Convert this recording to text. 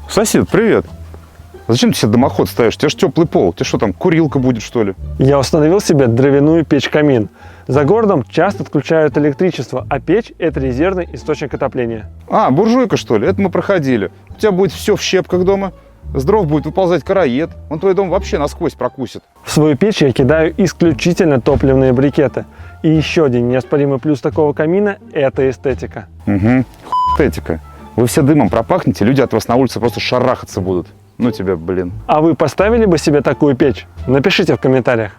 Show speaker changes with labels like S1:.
S1: Сосед, привет. Зачем ты себе дымоход ставишь? У тебя же теплый пол. Ты что там, курилка будет, что ли?
S2: Я установил себе дровяную печь-камин. За городом часто отключают электричество, а печь – это резервный источник отопления.
S1: А, буржуйка, что ли? Это мы проходили. У тебя будет все в щепках дома. С дров будет выползать короед. Он твой дом вообще насквозь прокусит.
S2: В свою печь я кидаю исключительно топливные брикеты. И еще один неоспоримый плюс такого камина – это эстетика.
S1: Угу. Эстетика. Вы все дымом пропахнете, люди от вас на улице просто шарахаться будут. Ну тебя, блин.
S2: А вы поставили бы себе такую печь? Напишите в комментариях.